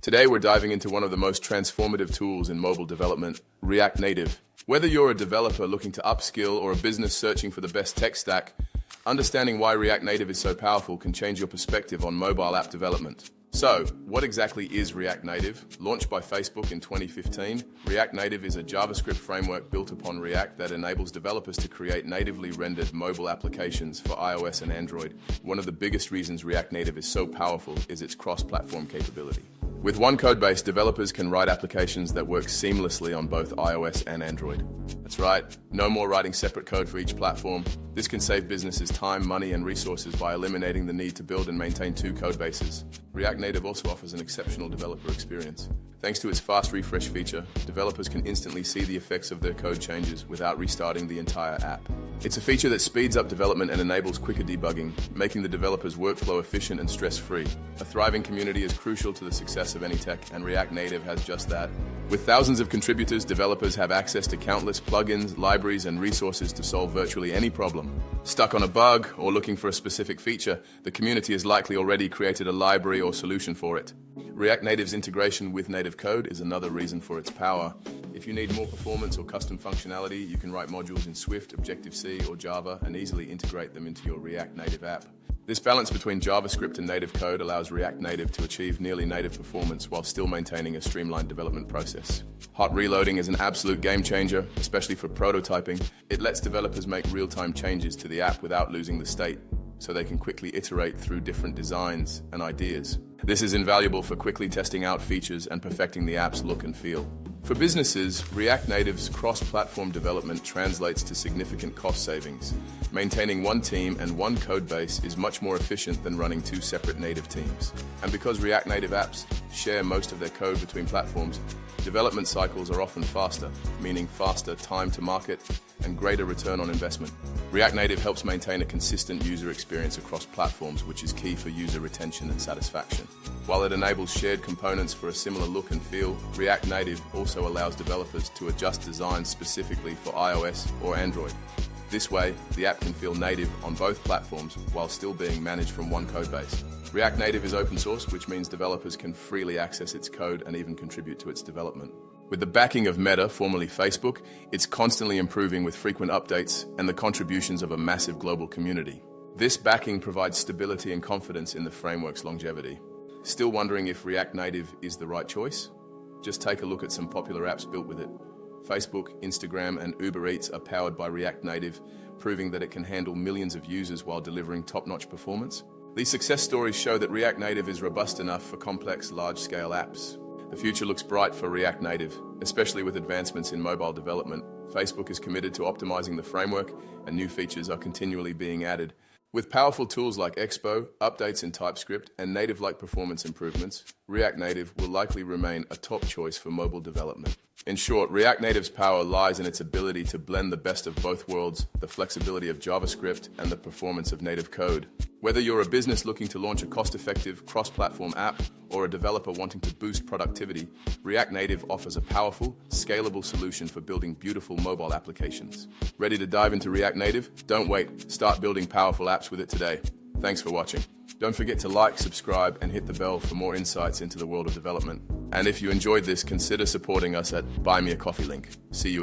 Today we're diving into one of the most transformative tools in mobile development, React Native. Whether you're a developer looking to upskill or a business searching for the best tech stack, understanding why React Native is so powerful can change your perspective on mobile app development. So, what exactly is React Native? Launched by Facebook in 2015, React Native is a JavaScript framework built upon React that enables developers to create natively rendered mobile applications for iOS and Android. One of the biggest reasons React Native is so powerful is its cross-platform capability. With one codebase, developers can write applications that work seamlessly on both iOS and Android. That's right, no more writing separate code for each platform. This can save businesses time, money, and resources by eliminating the need to build and maintain two codebases. React Native also offers an exceptional developer experience. Thanks to its fast refresh feature, developers can instantly see the effects of their code changes without restarting the entire app. It's a feature that speeds up development and enables quicker debugging, making the developer's workflow efficient and stress-free. A thriving community is crucial to the success of any tech, and React Native has just that. With thousands of contributors, developers have access to countless plugins, libraries, and resources to solve virtually any problem. Stuck on a bug or looking for a specific feature, the community has likely already created a library or solution for it. React Native's integration with native code is another reason for its power. If you need more performance or custom functionality, you can write modules in Swift, Objective-C, or Java and easily integrate them into your React Native app. This balance between JavaScript and native code allows React Native to achieve nearly native performance while still maintaining a streamlined development process. Hot reloading is an absolute game changer, especially for prototyping. It lets developers make real-time changes to the app without losing the state, so they can quickly iterate through different designs and ideas. This is invaluable for quickly testing out features and perfecting the app's look and feel. For businesses, React Native's cross-platform development translates to significant cost savings. Maintaining one team and one code base is much more efficient than running two separate native teams. And because React Native apps share most of their code between platforms, development cycles are often faster, meaning faster time to market and greater return on investment. React Native helps maintain a consistent user experience across platforms, which is key for user retention and satisfaction. While it enables shared components for a similar look and feel, React Native also allows developers to adjust designs specifically for iOS or Android. This way, the app can feel native on both platforms while still being managed from one codebase. React Native is open source, which means developers can freely access its code and even contribute to its development. With the backing of Meta, formerly Facebook, it's constantly improving with frequent updates and the contributions of a massive global community. This backing provides stability and confidence in the framework's longevity. Still wondering if React Native is the right choice? Just take a look at some popular apps built with it. Facebook, Instagram, and Uber Eats are powered by React Native, proving that it can handle millions of users while delivering top-notch performance. These success stories show that React Native is robust enough for complex, large-scale apps. The future looks bright for React Native, especially with advancements in mobile development. Facebook is committed to optimizing the framework, and new features are continually being added. With powerful tools like Expo, updates in TypeScript, and native-like performance improvements, React Native will likely remain a top choice for mobile development. In short, React Native's power lies in its ability to blend the best of both worlds, the flexibility of JavaScript and the performance of native code. Whether you're a business looking to launch a cost-effective, cross-platform app or a developer wanting to boost productivity, React Native offers a powerful, scalable solution for building beautiful mobile applications. Ready to dive into React Native? Don't wait. Start building powerful apps with it today. Thanks for watching. Don't forget to like, subscribe, and hit the bell for more insights into the world of development. And if you enjoyed this, consider supporting us at Buy Me a Coffee link. See you in the